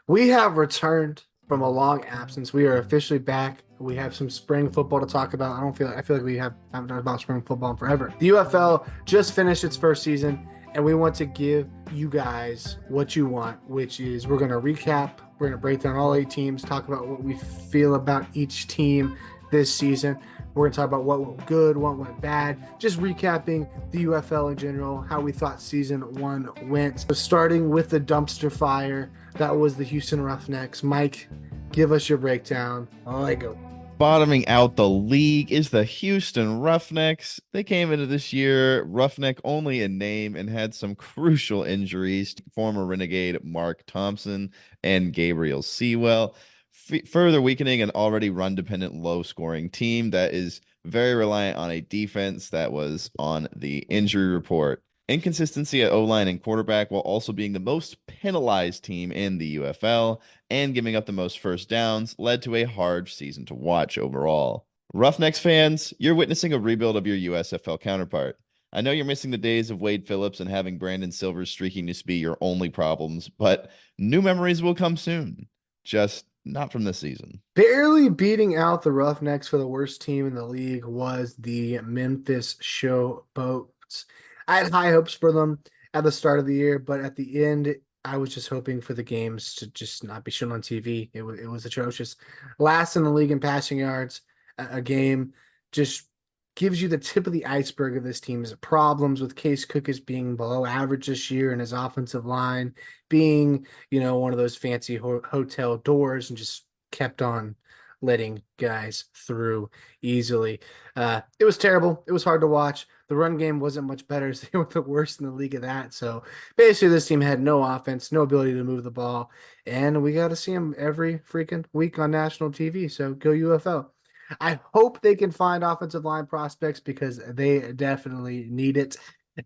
We have returned from a long absence. We are officially back. We have some spring football to talk about. I feel like we haven't talked about spring football in forever. The UFL just finished its first season, and we want to give you guys what you want, which is we're going to recap, we're going to break down all 8 teams, talk about what we feel about each team this season. We're going to talk about what went good, what went bad, just recapping the UFL in general, how we thought season 1 went. So starting with the dumpster fire, that was the Houston Roughnecks. Mike, give us your breakdown. Let go. Bottoming out the league is the Houston Roughnecks. They came into this year Roughneck only in name and had some crucial injuries to former Renegade Mark Thompson and Gabriel Sewell, further weakening an already run-dependent, low-scoring team that is very reliant on a defense that was on the injury report. Inconsistency at O-line and quarterback, while also being the most penalized team in the UFL and giving up the most first downs, led to a hard season to watch overall. Roughnecks fans, you're witnessing a rebuild of your USFL counterpart. I know you're missing the days of Wade Phillips and having Brandon Silver's streakiness be your only problems, but new memories will come soon. Just not from this season. Barely beating out the Roughnecks for the worst team in the league was the Memphis Showboats. I had high hopes for them at the start of the year, but at the end, I was just hoping for the games to just not be shown on TV. It was atrocious. Last in the league in passing yards, a game just gives you the tip of the iceberg of this team's problems with Case Cookis being below average this year and his offensive line being, one of those fancy hotel doors and just kept on letting guys through easily. It was terrible. It was hard to watch. The run game wasn't much better. So they were the worst in the league of that. So basically, this team had no offense, no ability to move the ball, and we got to see them every freaking week on national TV. So go UFL. I hope they can find offensive line prospects because they definitely need it.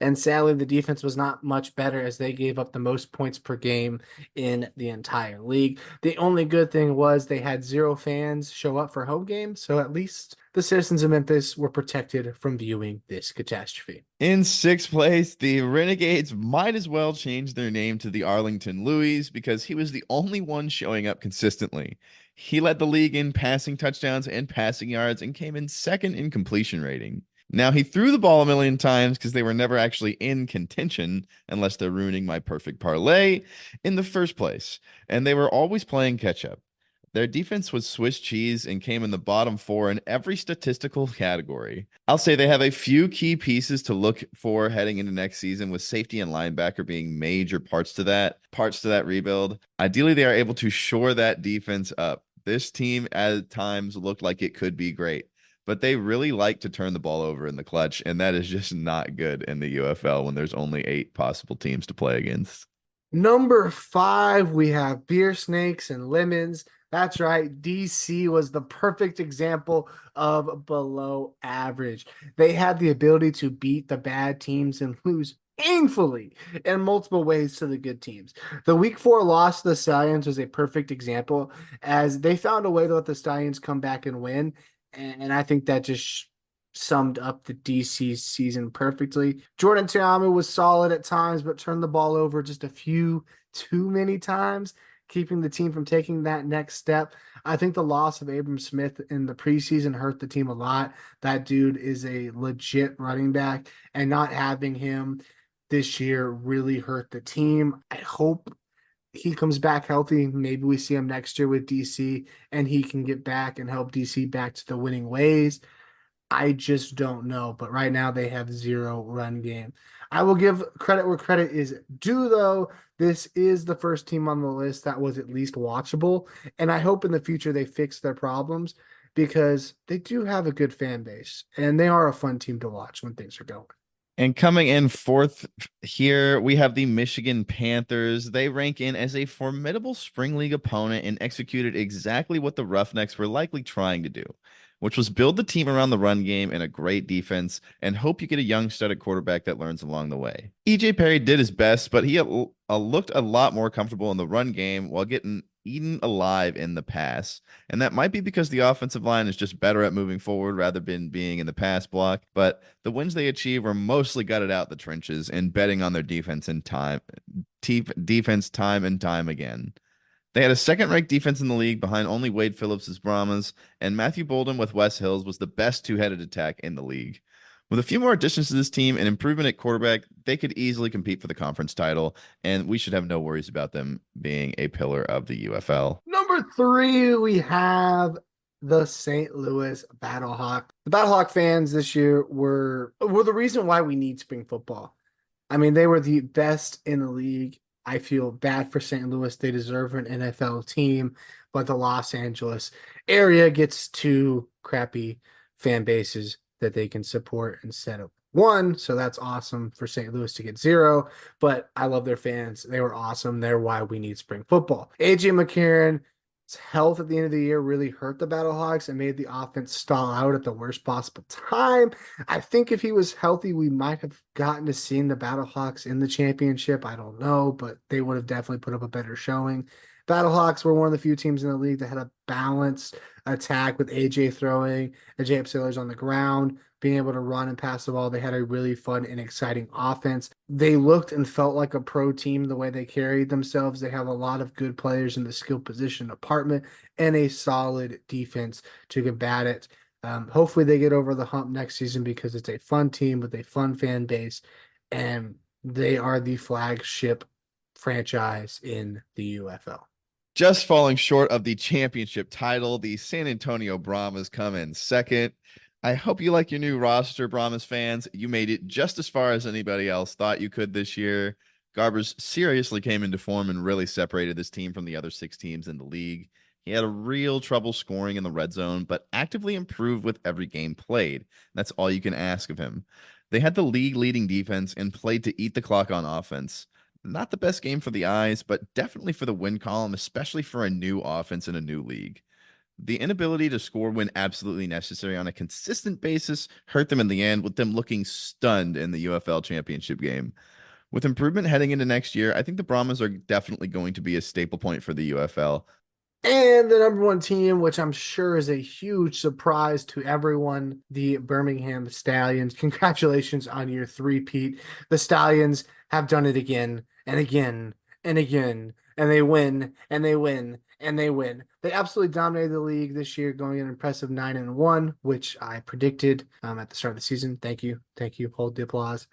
And sadly, the defense was not much better as they gave up the most points per game in the entire league. The only good thing was they had 0 fans show up for home games, so at least the citizens of Memphis were protected from viewing this catastrophe. In sixth place, the Renegades might as well change their name to the Arlington Louis because he was the only one showing up consistently. He led the league in passing touchdowns and passing yards and came in second in completion rating. Now, he threw the ball a million times because they were never actually in contention, unless they're ruining my perfect parlay, in the first place. And they were always playing catch up. Their defense was Swiss cheese and came in the bottom 4 in every statistical category. I'll say they have a few key pieces to look for heading into next season, with safety and linebacker being major parts to that rebuild. Ideally, they are able to shore that defense up. This team at times looked like it could be great, but they really like to turn the ball over in the clutch, and that is just not good in the UFL when there's only 8 possible teams to play against. Number 5, we have beer snakes and lemons. That's right. DC was the perfect example of below average. They had the ability to beat the bad teams and lose painfully in multiple ways to the good teams. The week 4 loss to the Stallions was a perfect example as they found a way to let the Stallions come back and win. And I think that just summed up the DC season perfectly. Jordan Tiamu was solid at times, but turned the ball over just a few too many times, keeping the team from taking that next step. I think the loss of Abram Smith in the preseason hurt the team a lot. That dude is a legit running back, and not having him this year really hurt the team. I hope he comes back healthy. Maybe we see him next year with DC and he can get back and help DC back to the winning ways. I just don't know. But right now they have 0 run game. I will give credit where credit is due, though. This is the first team on the list that was at least watchable. And I hope in the future they fix their problems because they do have a good fan base and they are a fun team to watch when things are going. And coming in fourth here, we have the Michigan Panthers. They rank in as a formidable spring league opponent and executed exactly what the Roughnecks were likely trying to do, which was build the team around the run game and a great defense and hope you get a young stud at quarterback that learns along the way. EJ Perry did his best, but he looked a lot more comfortable in the run game while getting eaten alive in the pass. And that might be because the offensive line is just better at moving forward rather than being in the pass block. But the wins they achieved were mostly gutted out the trenches and betting on their defense and time and time again. They had a second-ranked defense in the league behind only Wade Phillips' Brahmas, and Matthew Bolden with Wes Hills was the best two-headed attack in the league. With a few more additions to this team and improvement at quarterback, they could easily compete for the conference title, and we should have no worries about them being a pillar of the UFL. Number three, we have the St. Louis Battlehawk. The Battlehawk fans this year were the reason why we need spring football. I mean, they were the best in the league. I feel bad for St. Louis. They deserve an NFL team, but the Los Angeles area gets two crappy fan bases that they can support instead of one. So that's awesome for St. Louis to get zero. But I love their fans. They were awesome. They're why we need spring football. AJ McCarron health at the end of the year really hurt the Battlehawks and made the offense stall out at the worst possible time. I think if he was healthy, we might have gotten to see the Battlehawks in the championship. I don't know, but they would have definitely put up a better showing. Battlehawks were one of the few teams in the league that had a balanced attack with AJ throwing, AJ Upsillers on the ground, being able to run and pass the ball. They had a really fun and exciting offense. They looked and felt like a pro team the way they carried themselves. They have a lot of good players in the skill position department and a solid defense to combat it. Hopefully, they get over the hump next season because it's a fun team with a fun fan base, and they are the flagship franchise in the UFL. Just falling short of the championship title, the San Antonio Brahmas come in second. I hope you like your new roster, Brahmas fans. You made it just as far as anybody else thought you could this year. Garbers seriously came into form and really separated this team from the other six teams in the league. He had a real trouble scoring in the red zone, but actively improved with every game played. That's all you can ask of him. They had the league leading defense and played to eat the clock on offense. Not the best game for the eyes, but definitely for the win column, especially for a new offense in a new league. The inability to score when absolutely necessary on a consistent basis hurt them in the end, with them looking stunned in the UFL championship game. With improvement heading into next year, I think the Brahmas are definitely going to be a staple point for the UFL. And the number one team, which I'm sure is a huge surprise to everyone, the Birmingham Stallions. Congratulations on your three-peat. The Stallions have done it again and again and again, and they win and they win and they win. They absolutely dominated the league this year, going an impressive 9-1, which I predicted at the start of the season. Thank you. Hold the applause.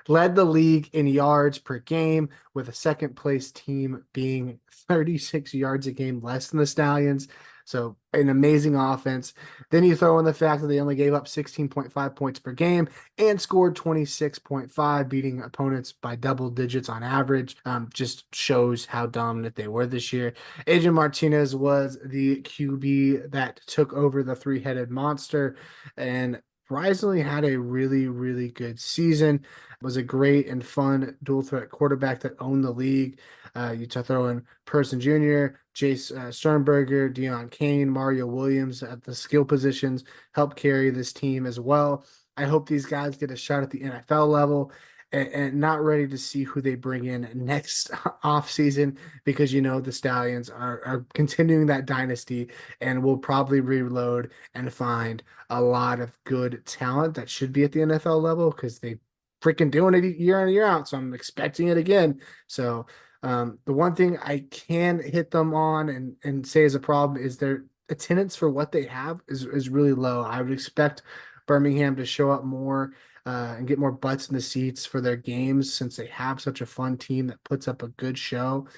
Led the league in yards per game, with a second place team being 36 yards a game less than the Stallions. So an amazing offense. Then you throw in the fact that they only gave up 16.5 points per game and scored 26.5, beating opponents by double digits on average. Just shows how dominant they were this year. Adrian Martinez was the QB that took over the three-headed monster and surprisingly had a really, really good season. Was a great and fun dual threat quarterback that owned the league. You to throw in Person Jr., Jace Sternberger, Deion Kane, Mario Williams at the skill positions help carry this team as well. I hope these guys get a shot at the NFL level, and not ready to see who they bring in next off season, because the Stallions are continuing that dynasty and will probably reload and find a lot of good talent that should be at the NFL level because they freaking doing it year in and year out. So I'm expecting it again. So the one thing I can hit them on and say is a problem is their attendance for what they have is really low. I would expect Birmingham to show up more and get more butts in the seats for their games since they have such a fun team that puts up a good show.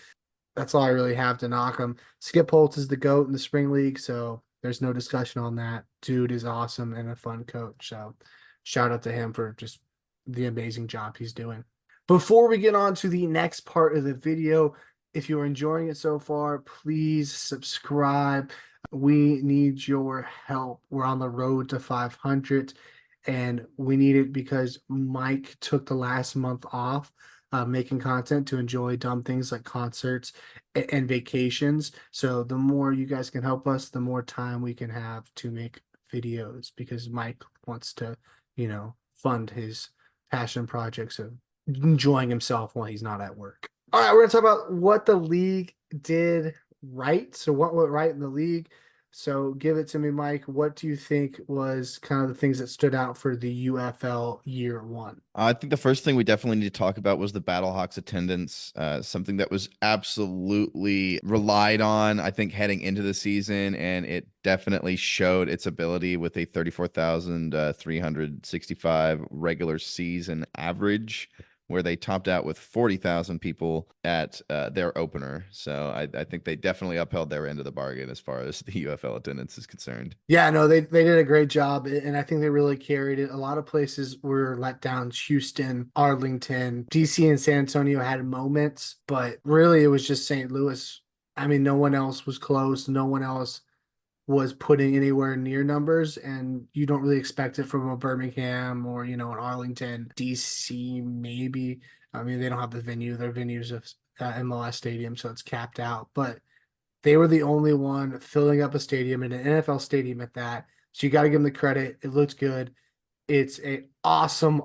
That's all I really have to knock them. Skip Holtz is the GOAT in the spring league, so there's no discussion on that. Dude is awesome and a fun coach. So shout out to him for just the amazing job he's doing. Before we get on to the next part of the video, if you're enjoying it so far, please subscribe. We need your help. We're on the road to 500, and we need it because Mike took the last month off making content to enjoy dumb things like concerts and vacations. So the more you guys can help us, the more time we can have to make videos because Mike wants to, fund his passion projects of enjoying himself while he's not at work. All right, we're going to talk about what the league did right. So what went right in the league? So give it to me, Mike. What do you think was kind of the things that stood out for the UFL year one? I think the first thing we definitely need to talk about was the Battlehawks attendance, something that was absolutely relied on, I think, heading into the season, and it definitely showed its ability with a 34,365 regular season average, where they topped out with 40,000 people at their opener. So I think they definitely upheld their end of the bargain as far as the UFL attendance is concerned. Yeah, no, they did a great job, and I think they really carried it. A lot of places were let down. Houston, Arlington, DC, and San Antonio had moments, but really it was just St. Louis. I mean, no one else was close. No one else was putting anywhere near numbers, and you don't really expect it from a Birmingham or an Arlington, DC maybe. I mean, they don't have the venue. Their venues of MLS Stadium, so it's capped out, but they were the only one filling up a stadium and an NFL stadium at that. So you got to give them the credit. It looks good. It's a awesome.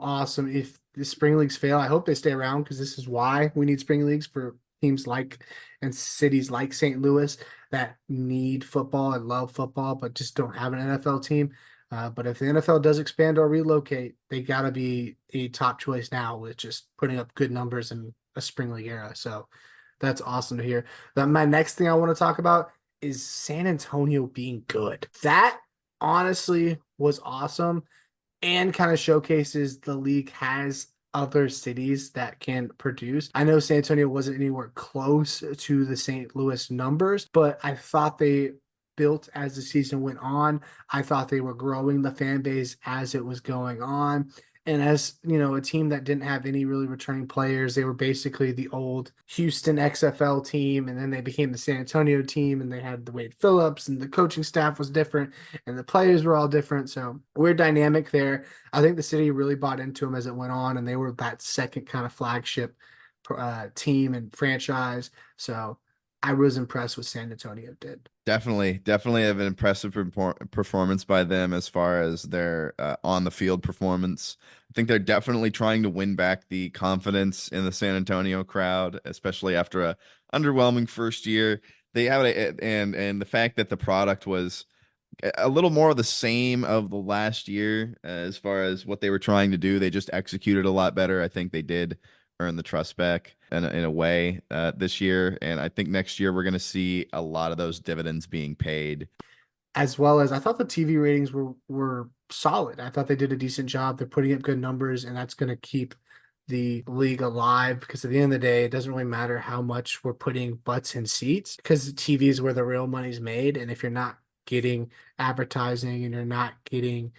If the spring leagues fail, I hope they stay around because this is why we need spring leagues for teams like and cities like St. Louis that need football and love football, but just don't have an NFL team. But if the NFL does expand or relocate, they got to be a top choice now with just putting up good numbers in a spring league era. So that's awesome to hear. Then my next thing I want to talk about is San Antonio being good. That honestly was awesome and kind of showcases the league has other cities that can produce. I know San Antonio wasn't anywhere close to the St. Louis numbers, but I thought they built as the season went on. I thought they were growing the fan base as it was going on. And as a team that didn't have any really returning players, they were basically the old Houston XFL team, and then they became the San Antonio team, and they had the Wade Phillips, and the coaching staff was different, and the players were all different. So weird dynamic there. I think the city really bought into them as it went on, and they were that second kind of flagship team and franchise. So I was impressed with San Antonio did. Definitely have an impressive performance by them as far as their on the field performance. I think they're definitely trying to win back the confidence in the San Antonio crowd, especially after a underwhelming first year. They have and the fact that the product was a little more of the same of the last year as far as what they were trying to do. They just executed a lot better. I think they did earn the trust back in a way this year. And I think next year we're going to see a lot of those dividends being paid. As well as I thought the TV ratings were solid. I thought they did a decent job. They're putting up good numbers, and that's going to keep the league alive because at the end of the day, it doesn't really matter how much we're putting butts in seats because TV is where the real money's made. And if you're not getting advertising and you're not getting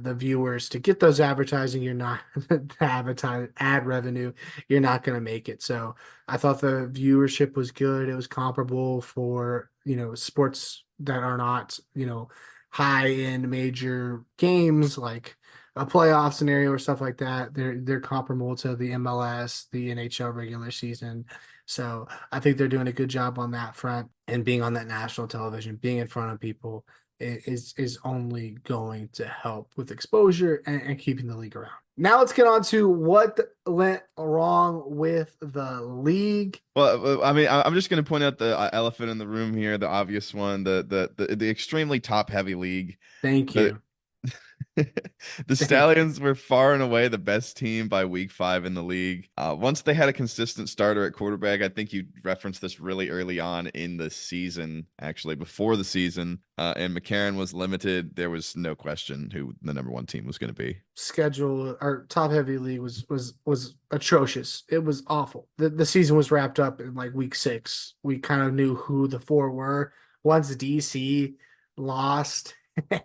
the viewers to get those advertising, you're not the ad revenue, you're not going to make it. So I thought the viewership was good. It was comparable for, sports that are not, high end major games like a playoff scenario or stuff like that. They're comparable to the MLS, the NHL regular season. So I think they're doing a good job on that front and being on that national television, being in front of people is only going to help with exposure and keeping the league around. Now let's get on to what went wrong with the league. Well, I mean, I'm just going to point out the elephant in the room here, the obvious one, the extremely top heavy league. Thank The you. the Thank you. Stallions were far and away the best team by week 5 in the league. Once they had a consistent starter at quarterback, I think you referenced this really early on in the season, actually before the season, and McCarron was limited. There was no question who the number one team was going to be. Schedule our top heavy league was atrocious. It was awful. The season was wrapped up in like week 6. We kind of knew who the four were. Once DC lost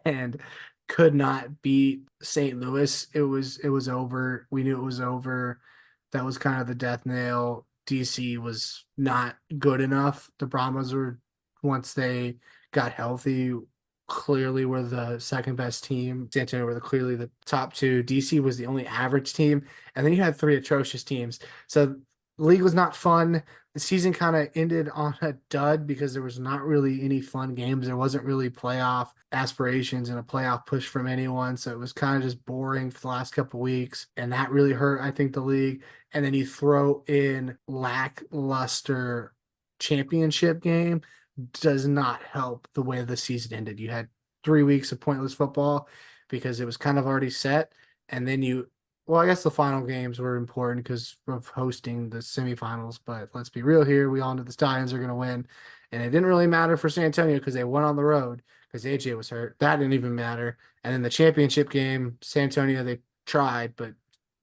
and could not beat St. Louis, it was over. We knew it was over. That was kind of the death nail. DC was not good enough. The Brahmas were once they got healthy clearly were the second best team. San Antonio were clearly the top two. DC was the only average team. And then you had 3 atrocious teams. So the league was not fun. The season kind of ended on a dud because there was not really any fun games. There wasn't really playoff aspirations and a playoff push from anyone. So it was kind of just boring for the last couple weeks. And that really hurt, I think, the league. And then you throw in lackluster championship game does not help the way the season ended. You had 3 weeks of pointless football because it was kind of already set. And then well, I guess the final games were important because of hosting the semifinals. But let's be real here. We all knew the Stallions are going to win. And it didn't really matter for San Antonio because they went on the road because AJ was hurt. That didn't even matter. And in the championship game, San Antonio, they tried, but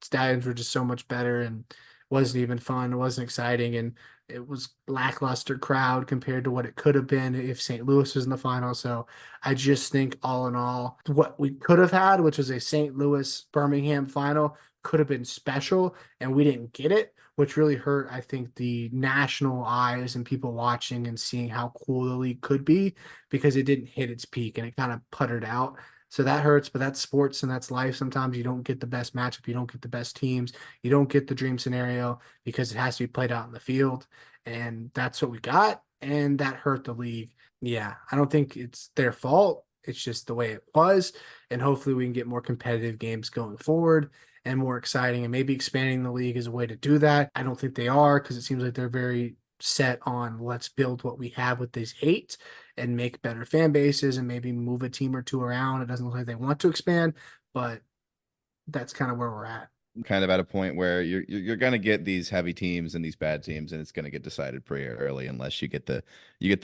Stallions were just so much better and wasn't even fun. It wasn't exciting. And it was lackluster crowd compared to what it could have been if St. Louis was in the final. So I just think all in all, what we could have had, which was a St. Louis Birmingham final, could have been special, and we didn't get it, which really hurt, I think, the national eyes and people watching and seeing how cool the league could be because it didn't hit its peak and it kind of puttered out. So that hurts, but that's sports and that's life. Sometimes you don't get the best matchup, you don't get the best teams, you don't get the dream scenario because it has to be played out in the field. And that's what we got. And that hurt the league. Yeah, I don't think it's their fault. It's just the way it was. And hopefully we can get more competitive games going forward and more exciting. And maybe expanding the league is a way to do that. I don't think they are because it seems like they're very set on let's build what we have with these eight and make better fan bases and maybe move a team or two around. It doesn't look like they want to expand, but that's kind of where we're at. Kind of at a point where you're gonna get these heavy teams and these bad teams, and it's gonna get decided pretty early unless you get the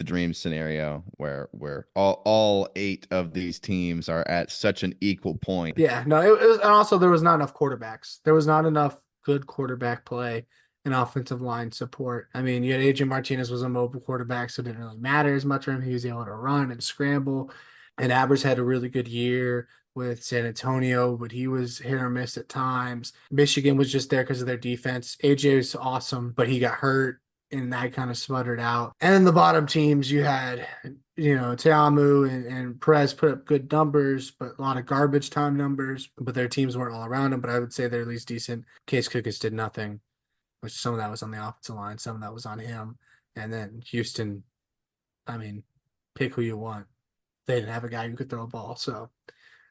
dream scenario where all eight of these teams are at such an equal point. Yeah, no, it was, and also there was not enough quarterbacks. There was not enough good quarterback play and offensive line support. I mean, you had Adrian Martinez was a mobile quarterback, so it didn't really matter as much for him. He was able to run and scramble. And Abers had a really good year with San Antonio, but he was hit or miss at times. Michigan was just there because of their defense. AJ was awesome, but he got hurt and that kind of sputtered out. And then the bottom teams, you had Teamu and Perez put up good numbers, but a lot of garbage time numbers. But their teams weren't all around them. But I would say they're at least decent. Case Cookis did nothing, which some of that was on the offensive line, some of that was on him. And then Houston, I mean, pick who you want. They didn't have a guy who could throw a ball. So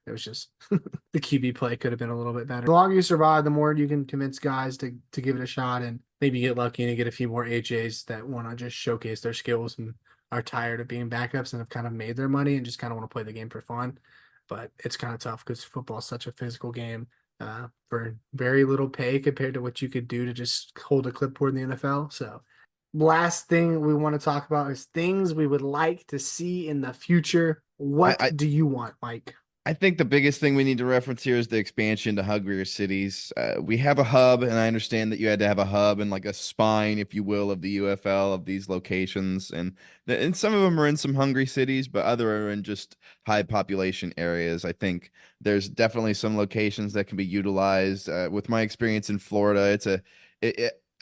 it was just the QB play could have been a little bit better. The longer you survive, the more you can convince guys to give it a shot and maybe get lucky and get a few more AJs that want to just showcase their skills and are tired of being backups and have kind of made their money and just kind of want to play the game for fun. But it's kind of tough because football is such a physical game for very little pay compared to what you could do to just hold a clipboard in the NFL. So last thing we want to talk about is things we would like to see in the future. What I, do you want, Mike? I think the biggest thing we need to reference here is the expansion to hungrier cities. We have a hub, and I understand that you had to have a hub and like a spine, if you will, of the UFL of these locations, and some of them are in some hungry cities, but other are in just high population areas. I think there's definitely some locations that can be utilized. With my experience in Florida,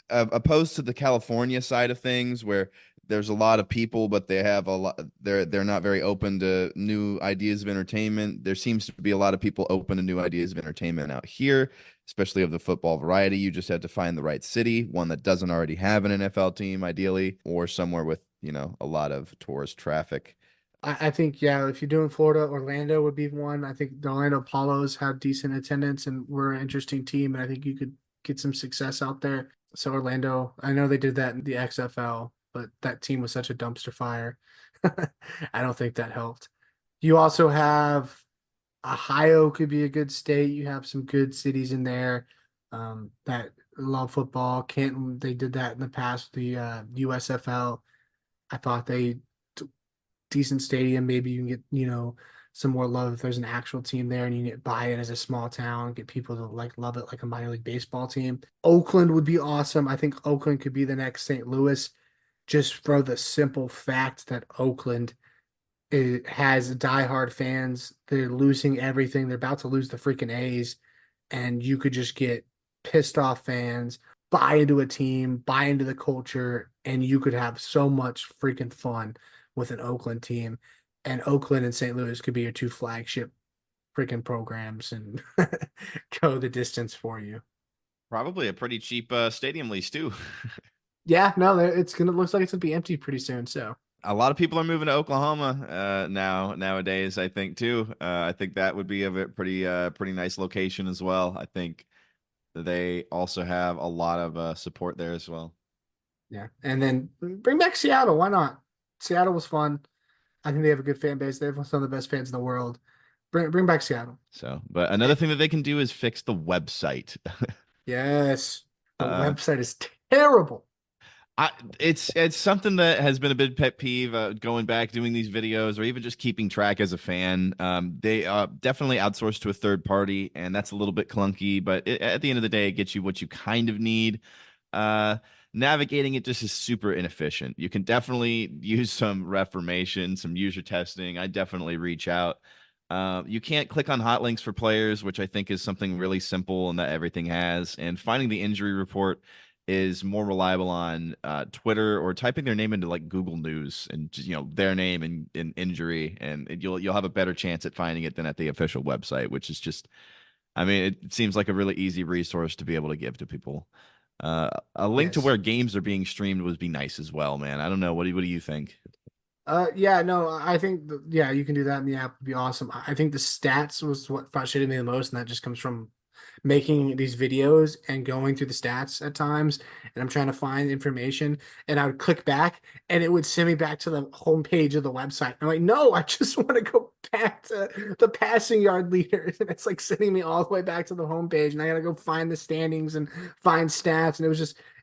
opposed to the California side of things where there's a lot of people, but they have a lot. They're not very open to new ideas of entertainment. There seems to be a lot of people open to new ideas of entertainment out here, especially of the football variety. You just have to find the right city, one that doesn't already have an NFL team, ideally, or somewhere with a lot of tourist traffic. I think, yeah, if you're doing Florida, Orlando would be one. I think the Orlando Apollos have decent attendance and we're an interesting team, and I think you could get some success out there. So Orlando, I know they did that in the XFL, but that team was such a dumpster fire. I don't think that helped. You also have Ohio could be a good state. You have some good cities in there that love football. Canton, they did that in the past. The USFL, I thought they decent stadium. Maybe you can get, some more love if there's an actual team there and you get buy-in as a small town, get people to like love it like a minor league baseball team. Oakland would be awesome. I think Oakland could be the next St. Louis just for the simple fact that Oakland has diehard fans. They're losing everything. They're about to lose the freaking A's, and you could just get pissed off fans, buy into a team, buy into the culture, and you could have so much freaking fun with an Oakland team. And Oakland and St. Louis could be your two flagship freaking programs and go the distance for you. Probably a pretty cheap stadium lease too. Yeah, no, it's gonna looks like it's gonna be empty pretty soon. So A lot of people are moving to Oklahoma nowadays. I think too. I think that would be pretty nice location as well. I think they also have a lot of support there as well. yeah, and then bring back Seattle. Why not? Seattle was fun. I think they have a good fan base. They have some of the best fans in the world. Bring back Seattle. So, but another Eh, thing that they can do is fix the website. yes, the Uh, website is terrible. I, it's something that has been a big pet peeve, going back doing these videos or even just keeping track as a fan. They definitely outsource to a third party, and that's a little bit clunky, but at the end of the day, it gets you what you kind of need. Uh, Navigating it just is super inefficient. You can definitely use some reformation, some user testing. I definitely reach out. You can't click on hot links for players, which I think is something really simple and that everything has. And finding the injury report is more reliable on Twitter or typing their name into like Google News and just, their name and injury, and you'll have a better chance at finding it than at the official website, which is just, I mean, it seems like a really easy resource to be able to give to people. A link to Yes. where games are being streamed would be nice as well, man. I don't know. What do you think? Yeah, no, I think yeah, you can do that in the app would be awesome. I think the stats was what frustrated me the most, and that just comes from making these videos and going through the stats at times, and I'm trying to find information, and I would click back, and it would send me back to the homepage of the website. I'm like, no, I just want to go back to the passing yard leaders, and it's like sending me all the way back to the homepage, and I gotta go find the standings and find stats, and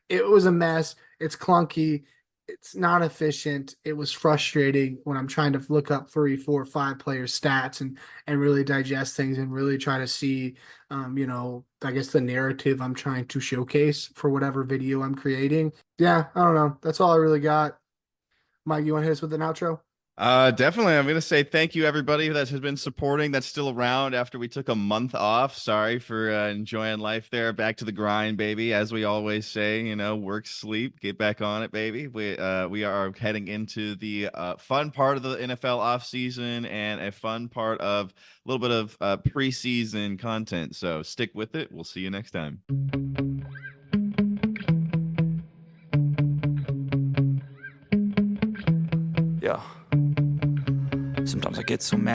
it was a mess. It's clunky, it's not efficient. It was frustrating when I'm trying to look up 3, 4, 5 player stats and really digest things and really try to see, I guess the narrative I'm trying to showcase for whatever video I'm creating. Yeah, I don't know. That's all I really got. Mike, you want to hit us with an outro? Definitely. I'm gonna say thank you everybody that has been supporting, that's still around after we took a month off. Sorry for enjoying life there. Back to the grind, baby. As we always say, work, sleep, get back on it, baby. We are heading into the fun part of the NFL offseason and a fun part of a little bit of preseason content. So stick with it. We'll see you next time. Yeah. Sometimes I get so mad.